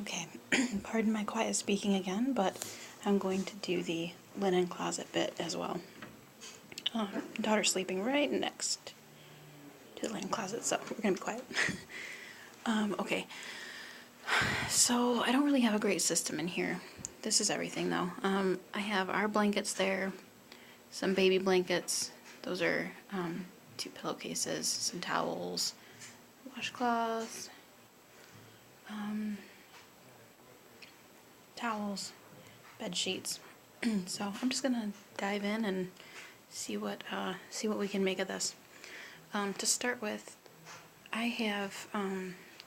Okay, pardon my quiet speaking again, but I'm going to do the linen closet bit as well. Daughter's sleeping right next to the linen closet, so we're going to be quiet. Okay, so I don't really have a great system in here. This is everything though. I have our blankets there, some baby blankets. Those are 2 pillowcases, some towels, washcloths, towels, bed sheets. So I'm just gonna dive in and see what we can make of this. To start with, I have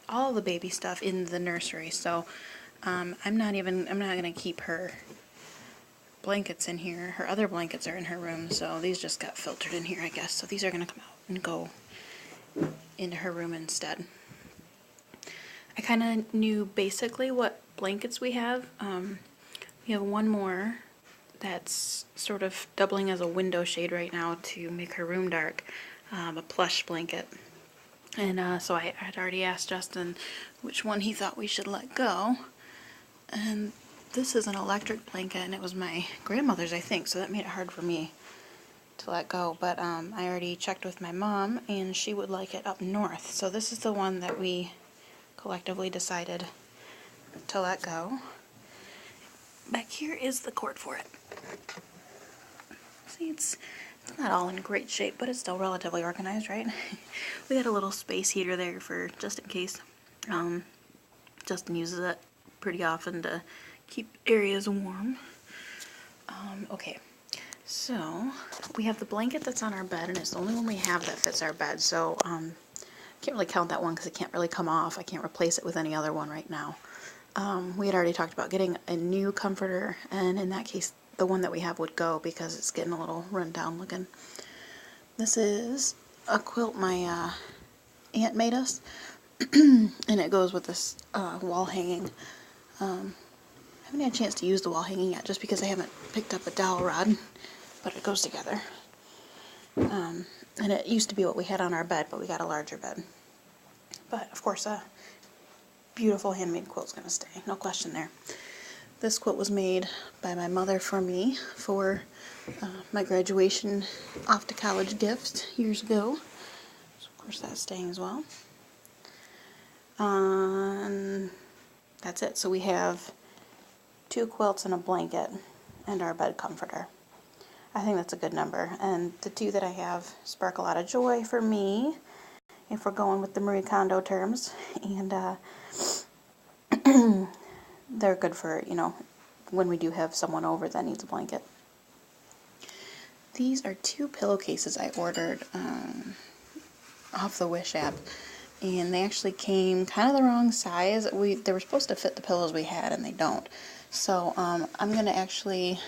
all the baby stuff in the nursery, so I'm not gonna keep her blankets in here. Her other blankets are in her room, so these just got filtered in here, I guess. So these are gonna come out and go into her room instead. I kind of knew basically what blankets we have. We have one more that's sort of doubling as a window shade right now to make her room dark, a plush blanket. And so I had already asked Justin which one he thought we should let go. And this is an electric blanket, and it was my grandmother's, I think, so that made it hard for me to let go. But I already checked with my mom, and she would like it up north. So this is the one that we collectively decided to let go. Back here is the cord for it. See, it's not all in great shape, but it's still relatively organized, right? We got a little space heater there for just in case. Justin uses it pretty often to keep areas warm. Okay, so we have the blanket that's on our bed, and it's the only one we have that fits our bed, so can't really count that one because it can't really come off. I can't replace it with any other one right now. We had already talked about getting a new comforter, and in that case the one that we have would go because it's getting a little run down looking. This is a quilt my aunt made us, and it goes with this wall hanging. I haven't had a chance to use the wall hanging yet just because I haven't picked up a dowel rod, but it goes together. And it used to be what we had on our bed, but we got a larger bed. But of course a beautiful handmade quilt's gonna stay, no question there. This quilt was made by my mother for me for my graduation off to college gift years ago. So of course that's staying as well. That's it. So we have 2 quilts and a blanket and our bed comforter. I think that's a good number. And the 2 that I have spark a lot of joy for me, if we're going with the Marie Kondo terms. And they're good for, you know, when we do have someone over that needs a blanket. These are 2 pillowcases I ordered off the Wish app, and they actually came kind of the wrong size. They were supposed to fit the pillows we had, and they don't. So I'm going to actually,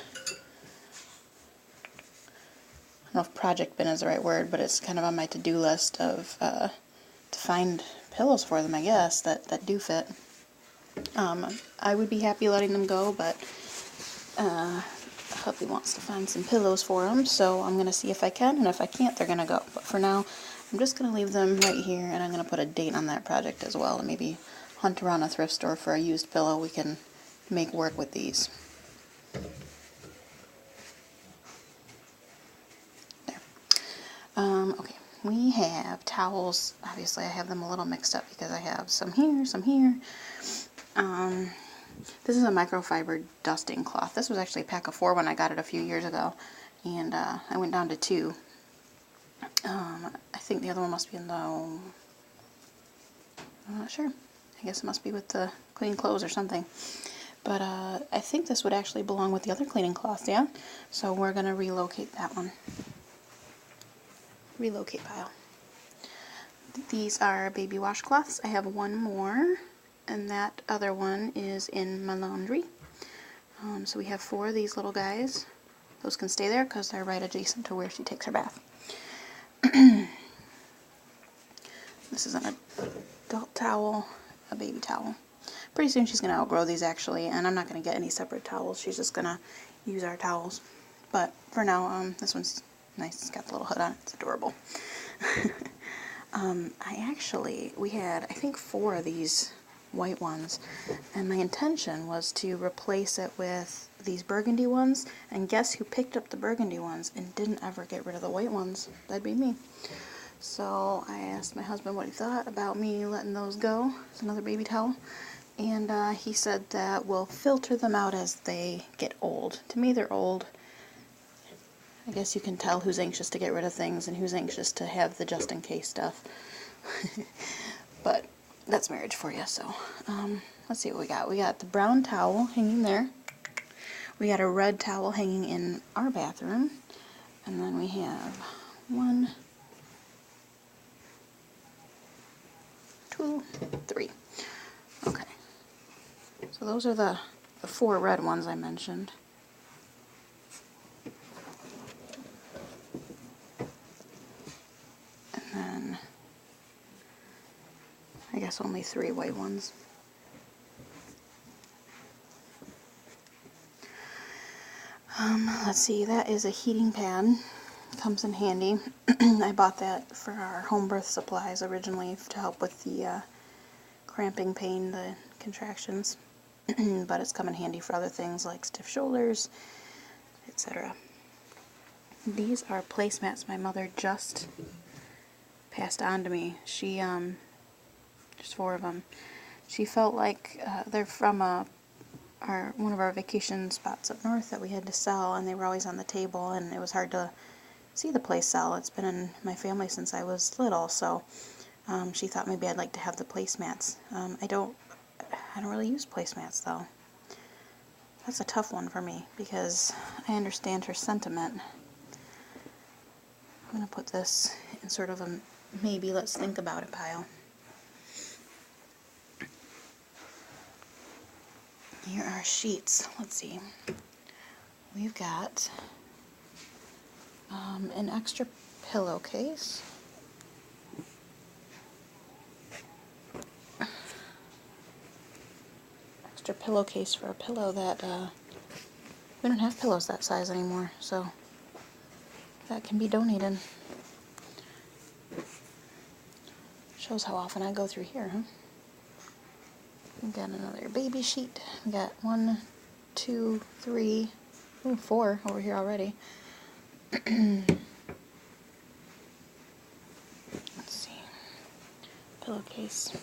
I don't know if project bin is the right word, but it's kind of on my to-do list of to find pillows for them, I guess, that do fit. I would be happy letting them go, but hubby wants to find some pillows for them, so I'm going to see if I can, and if I can't, they're going to go. But for now, I'm just going to leave them right here, and I'm going to put a date on that project as well, and maybe hunt around a thrift store for a used pillow we can make work with these. There. Okay, we have towels. Obviously, I have them a little mixed up because I have some here, some here. This is a microfiber dusting cloth. This was actually a pack of 4 when I got it a few years ago, and I went down to 2. I think the other one must be in the, I'm not sure. I guess it must be with the clean clothes or something. But I think this would actually belong with the other cleaning cloths, yeah? So we're going to relocate that one. Relocate pile. These are baby washcloths. I have one more, and that other one is in my laundry. So we have 4 of these little guys. Those can stay there because they're right adjacent to where she takes her bath. This is an adult towel, a baby towel. Pretty soon she's going to outgrow these actually, and I'm not going to get any separate towels. She's just going to use our towels. But for now, this one's nice. It's got the little hood on it. It's adorable. We had, I think, 4 of these white ones, and my intention was to replace it with these burgundy ones, and guess who picked up the burgundy ones and didn't ever get rid of the white ones? That'd be me. So I asked my husband what he thought about me letting those go. It's another baby towel. And he said that we'll filter them out as they get old. To me, they're old. I guess you can tell who's anxious to get rid of things and who's anxious to have the just-in-case stuff. But that's marriage for you, so let's see what we got. We got the brown towel hanging there. We got a red towel hanging in our bathroom. And then we have 1, 2, 3. Okay. So those are the 4 red ones I mentioned. And then I guess only 3 white ones. Let's see, that is a heating pad. Comes in handy. I bought that for our home birth supplies originally to help with the cramping pain, the contractions. But it's come in handy for other things like stiff shoulders, etc. These are placemats my mother just passed on to me. She, there's 4 of them. She felt like they're from one of our vacation spots up north that we had to sell, and they were always on the table, and it was hard to see the place sell. It's been in my family since I was little, so she thought maybe I'd like to have the placemats. I don't really use placemats though. That's a tough one for me because I understand her sentiment. I'm going to put this in sort of a maybe let's think about it pile. Here are sheets. Let's see. We've got an extra pillowcase. Extra pillowcase for a pillow that we don't have pillows that size anymore, so that can be donated. Shows how often I go through here, huh? We got another baby sheet. We got 1, 2, 3, 4 over here already. Let's see. Pillowcase.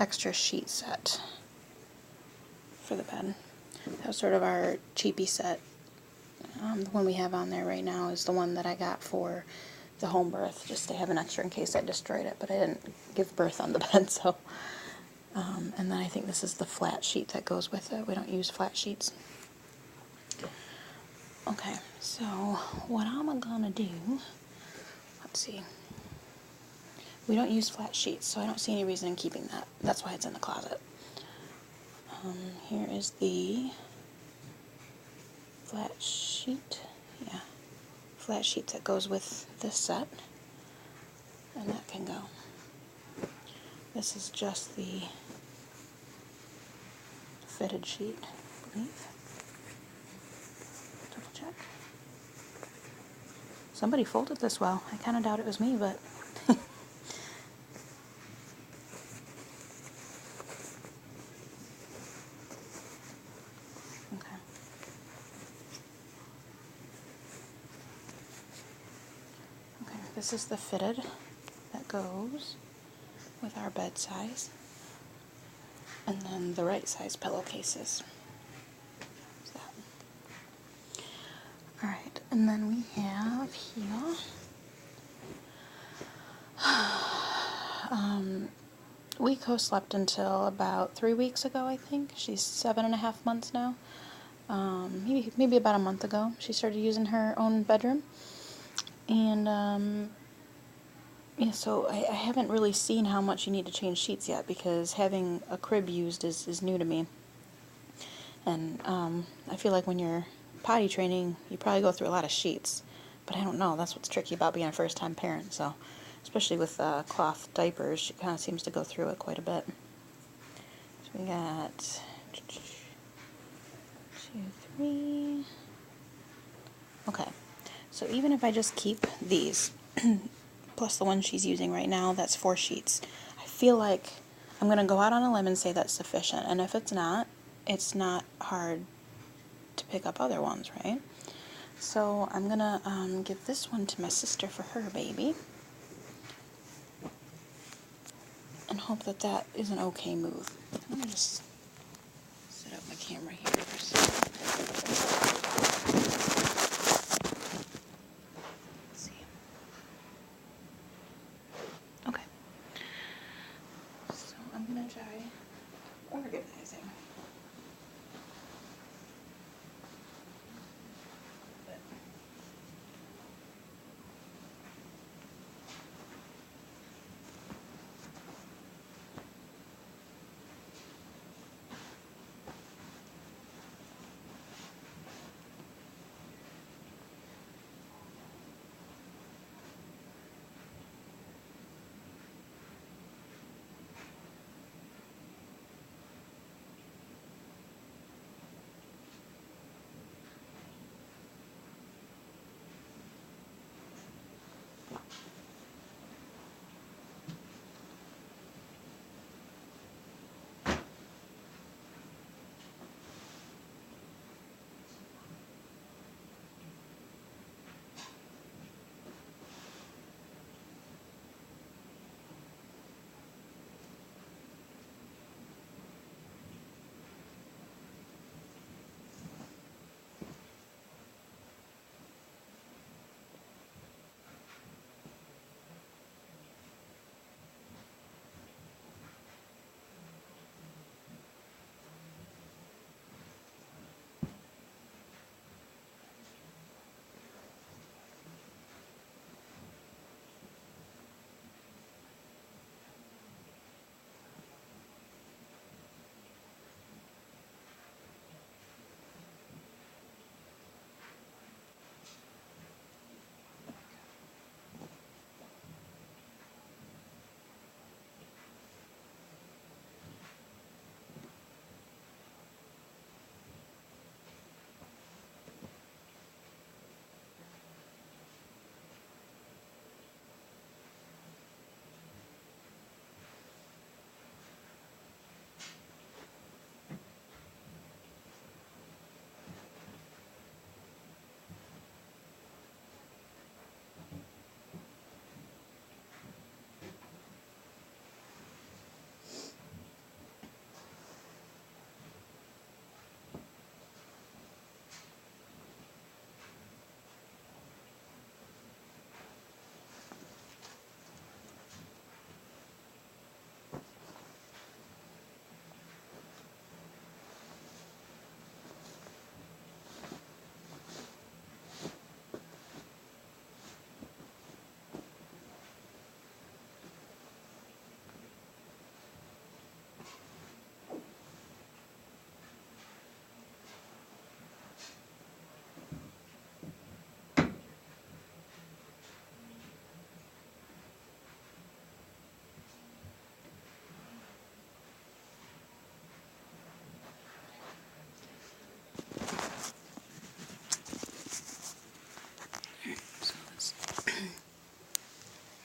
Extra sheet set for the bed. That was sort of our cheapy set. The one we have on there right now is the one that I got for the home birth, just to have an extra in case I destroyed it, but I didn't give birth on the bed, so. And then I think this is the flat sheet that goes with it. We don't use flat sheets. Okay, so what I'm gonna do, let's see. We don't use flat sheets, so I don't see any reason in keeping that. That's why it's in the closet. Here is the flat sheet. Yeah, flat sheet that goes with this set. And that can go. This is just the fitted sheet, I believe. Double check. Somebody folded this well. I kind of doubt it was me, but okay. Okay, this is the fitted that goes with our bed size, and then the right size pillowcases. Alright, and then we have here we co-slept until about 3 weeks ago, I think. She's 7.5 months now. Maybe about a month ago she started using her own bedroom, and yeah, so I haven't really seen how much you need to change sheets yet, because having a crib used is new to me. And I feel like when you're potty training, you probably go through a lot of sheets. But I don't know, that's what's tricky about being a first-time parent. So, especially with cloth diapers, she kind of seems to go through it quite a bit. So we got 2, 3. Okay, so even if I just keep these, plus the one she's using right now, that's 4 sheets. I feel like I'm going to go out on a limb and say that's sufficient. And if it's not hard to pick up other ones, right? So I'm going to give this one to my sister for her baby. And hope that that is an okay move. I'm going to just set up my camera here for a second. Let's see. Okay. So I'm going to try organizing.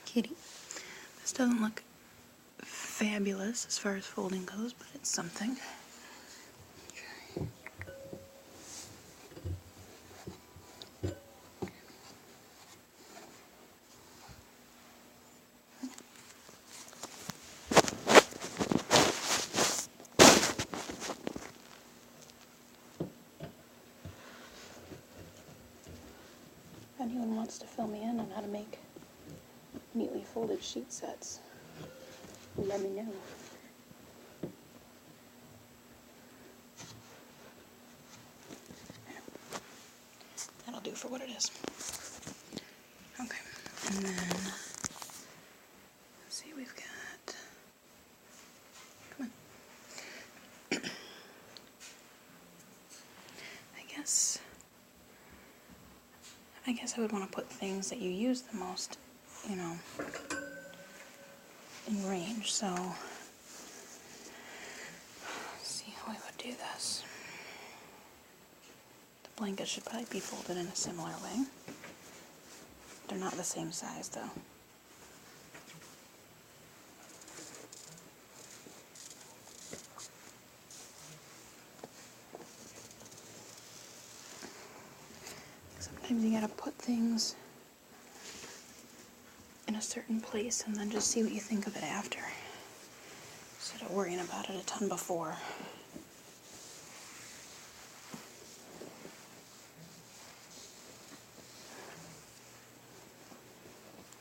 Kitty. This doesn't look fabulous as far as folding goes, but it's something. If anyone wants to fill me in on how to make neatly folded sheet sets, let me know. That'll do for what it is. Okay, and then, let's see, we've got, come on. I guess I would want to put things that you use the most, you know, in range, so let's see how I would do this. The blankets should probably be folded in a similar way. They're not the same size though. Sometimes you gotta put things in a certain place and then just see what you think of it after, instead of worrying about it a ton before.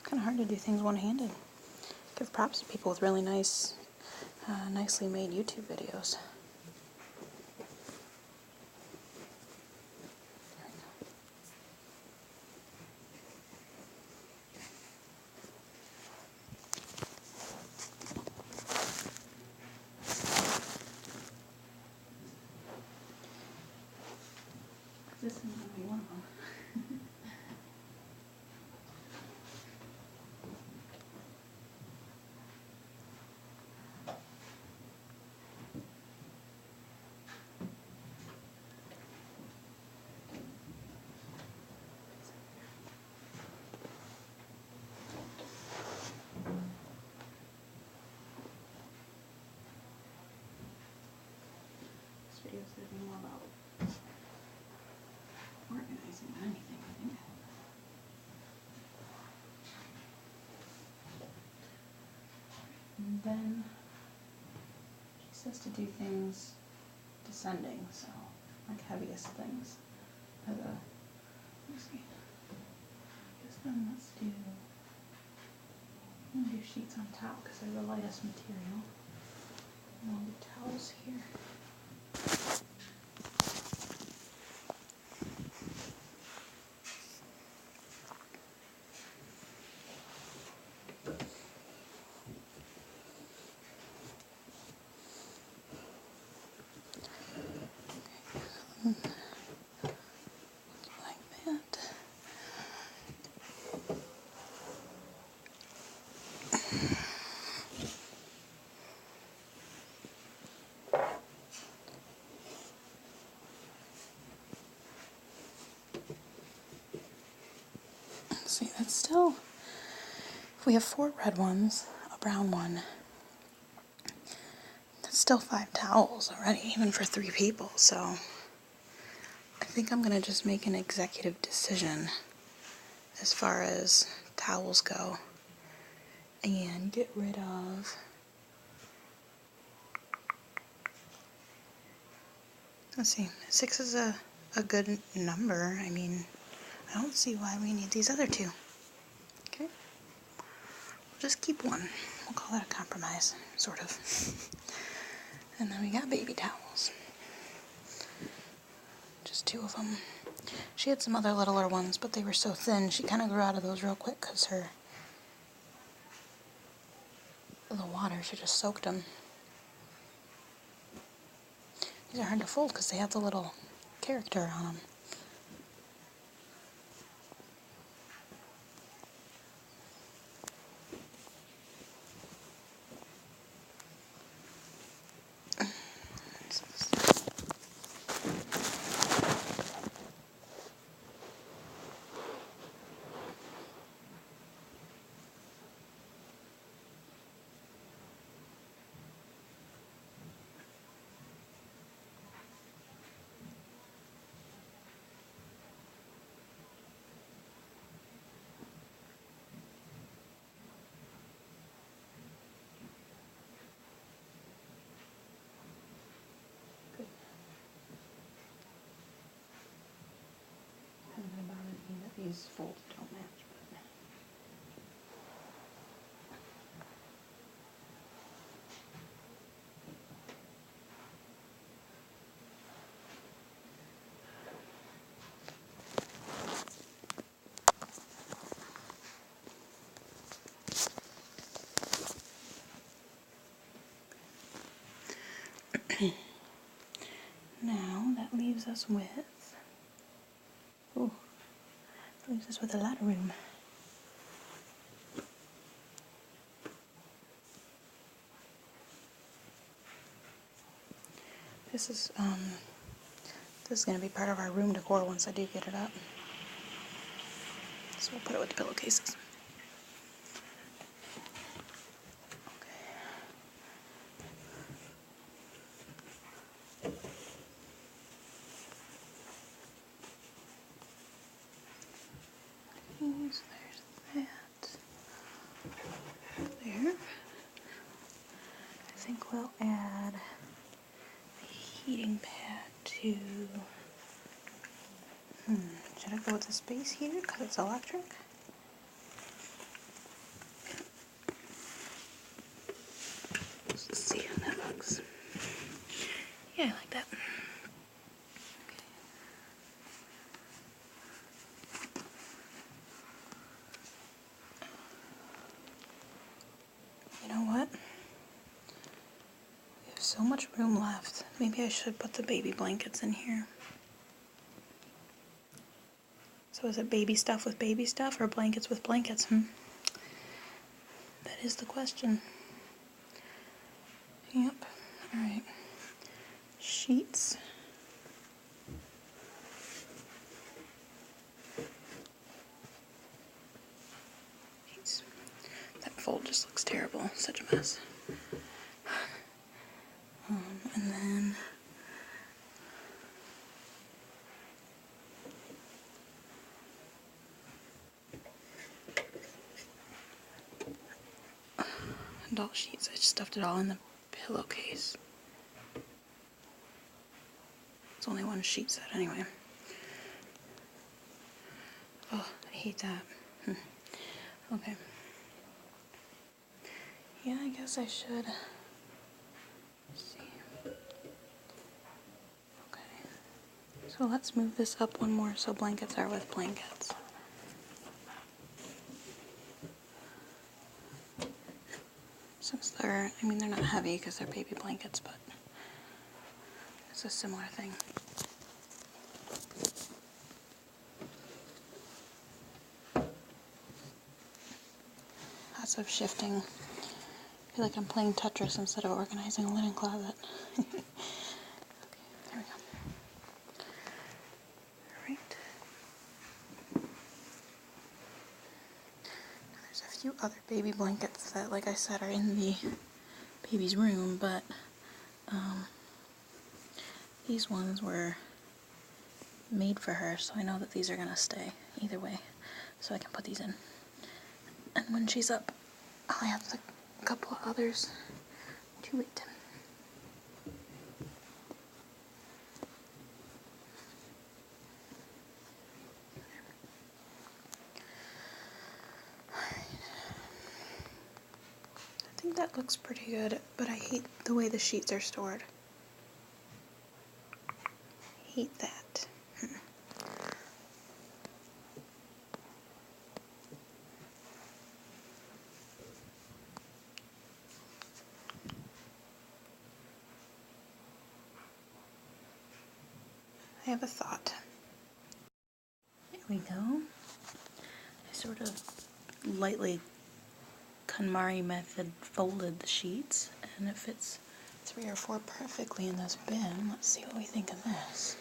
Kind of hard to do things one-handed. Give props to people with really nice, nicely made YouTube videos. This is going to be one of them. This video is going to be more about organizing than anything, I think. And then she says to do things descending, so like heaviest things. Let me see. I guess then let's do. I'm gonna do sheets on top because they're the lightest material. And I'll do towels here. Like that. See, that's still, if we have 4 red ones, a brown one, that's still 5 towels already, even for 3 people, so I think I'm going to just make an executive decision as far as towels go and get rid of, let's see, 6 is a good number. I mean, I don't see why we need these other 2. Okay, we'll just keep one. We'll call that a compromise, sort of. And then we got baby towels. Just 2 of them. She had some other littler ones, but they were so thin, she kind of grew out of those real quick because the water, she just soaked them. These are hard to fold because they have the little character on them. About it being that these folds don't match, but now that leaves us with, leaves us with a lot of room. This is going to be part of our room decor once I do get it up. So we'll put it with the pillowcases. think we'll add a heating pad to... should I go with the space heater because it's electric? Let's see how that looks. Yeah, I like that. You know what? We have so much room left. Maybe I should put the baby blankets in here. So is it baby stuff with baby stuff or blankets with blankets? That is the question. Yep. Alright. Sheets. That fold just looks terrible. Such a mess. And then adult sheets. I just stuffed it all in the pillowcase. It's only one sheet set anyway. Oh, I hate that. Okay. Yeah, I guess I should. Let's see. Okay. So let's move this up one more so blankets are with blankets. Since they're not heavy because they're baby blankets, but it's a similar thing. Lots of shifting. I feel like I'm playing Tetris instead of organizing a linen closet. Okay, there we go. Alright. Now there's a few other baby blankets that, like I said, are in the baby's room, but these ones were made for her, so I know that these are going to stay either way, so I can put these in. And when she's up, I'll have a couple of others to it. I think that looks pretty good, but I hate the way the sheets are stored. Hate that. I have a thought. There we go. I sort of lightly KonMari method folded the sheets, and it fits 3 or 4 perfectly in this bin. Let's see what we think of this.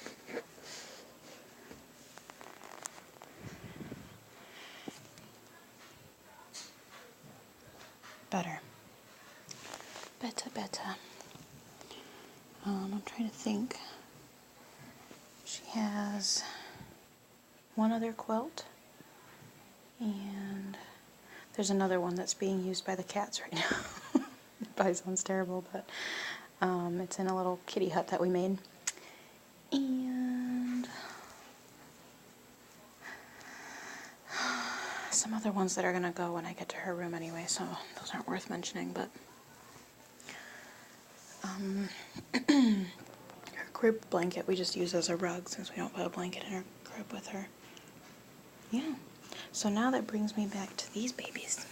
Better. Better. I'm trying to think. She has one other quilt, and there's another one that's being used by the cats right now. It probably sounds terrible, but it's in a little kitty hut that we made. And some other ones that are going to go when I get to her room anyway, so those aren't worth mentioning, but her crib blanket we just use as a rug since we don't put a blanket in her crib with her. Yeah. So now that brings me back to these babies.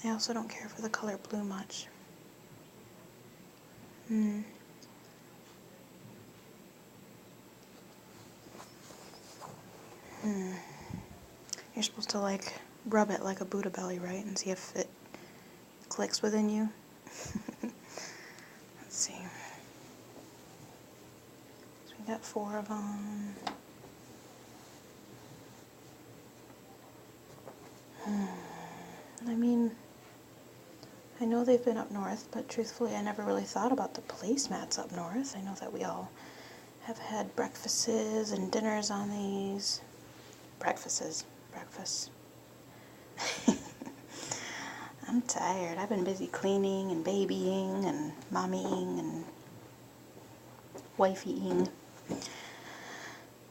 I also don't care for the color blue much. You're supposed to like rub it like a Buddha belly, right? And see if it clicks within you. Let's see. So we got 4 of them. I mean, I know they've been up north, but truthfully I never really thought about the placemats up north. I know that we all have had breakfasts and dinners on these. Breakfast. I'm tired. I've been busy cleaning and babying and mommying and wifeying.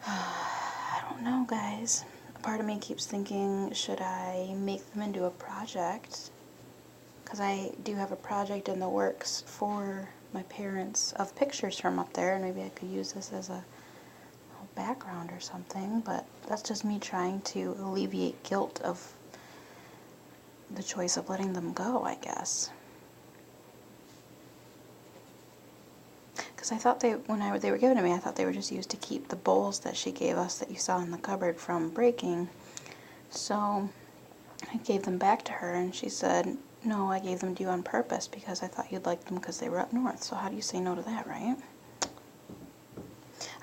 I don't know, guys. A part of me keeps thinking, should I make them into a project? Because I do have a project in the works for my parents of pictures from up there, and maybe I could use this as a background or something, but that's just me trying to alleviate guilt of the choice of letting them go, I guess. Because I thought they were given to me, I thought they were just used to keep the bowls that she gave us that you saw in the cupboard from breaking. So I gave them back to her, and she said, no, I gave them to you on purpose because I thought you'd like them because they were up north. So how do you say no to that, right?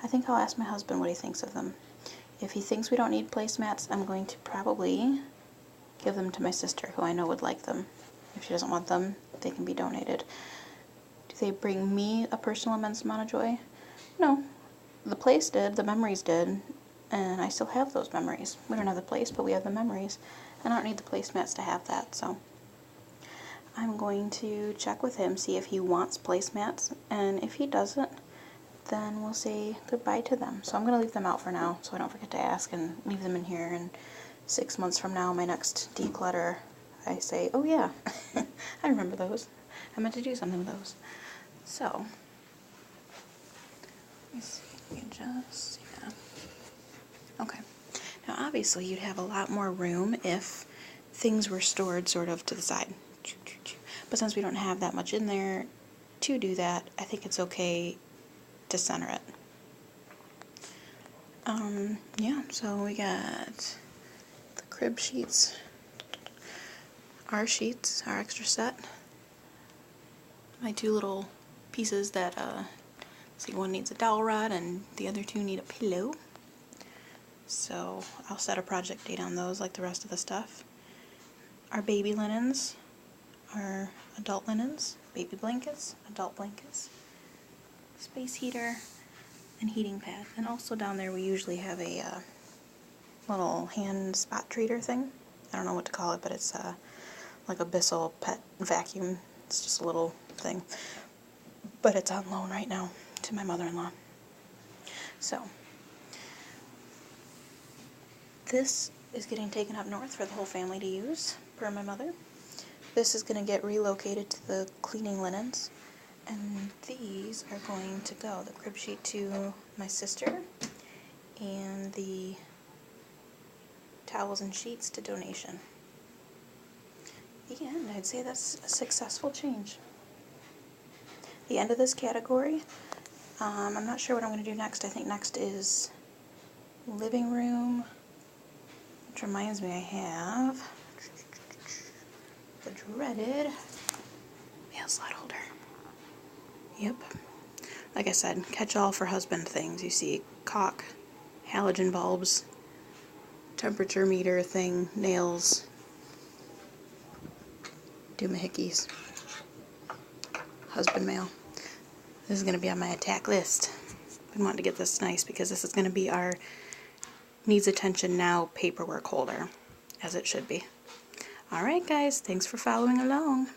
I think I'll ask my husband what he thinks of them. If he thinks we don't need placemats, I'm going to probably give them to my sister, who I know would like them. If she doesn't want them, they can be donated. Do they bring me a personal immense amount of joy? No. The place did, the memories did, and I still have those memories. We don't have the place, but we have the memories. And I don't need the placemats to have that, so I'm going to check with him, see if he wants placemats, and if he doesn't, then we'll say goodbye to them. So I'm going to leave them out for now, so I don't forget to ask and leave them in here. And 6 months from now, my next declutter, I say, oh yeah, I remember those. I meant to do something with those. So, let me see, you just, yeah. Okay. Now obviously you'd have a lot more room if things were stored sort of to the side. But since we don't have that much in there to do that, I think it's okay to center it. Yeah, so we got the crib sheets, our sheets, our extra set, my two little pieces that, see, one needs a dowel rod and the other two need a pillow. So I'll set a project date on those like the rest of the stuff. Our baby linens, our adult linens, baby blankets, adult blankets, space heater, and heating pad. And also down there we usually have a little hand spot treater thing. I don't know what to call it, but it's like a Bissell pet vacuum. It's just a little thing. But it's on loan right now to my mother-in-law. So this is getting taken up north for the whole family to use, per my mother. This is going to get relocated to the cleaning linens. And these are going to go, the crib sheet to my sister, and the towels and sheets to donation. And I'd say that's a successful change. The end of this category, I'm not sure what I'm going to do next. I think next is living room, which reminds me I have the dreaded mail slot holder. Yep. Like I said, catch-all for husband things. You see caulk, halogen bulbs, temperature meter thing, nails, doohickeys, husband mail. This is going to be on my attack list. We want to get this nice because this is going to be our needs attention now paperwork holder, as it should be. Alright guys, thanks for following along.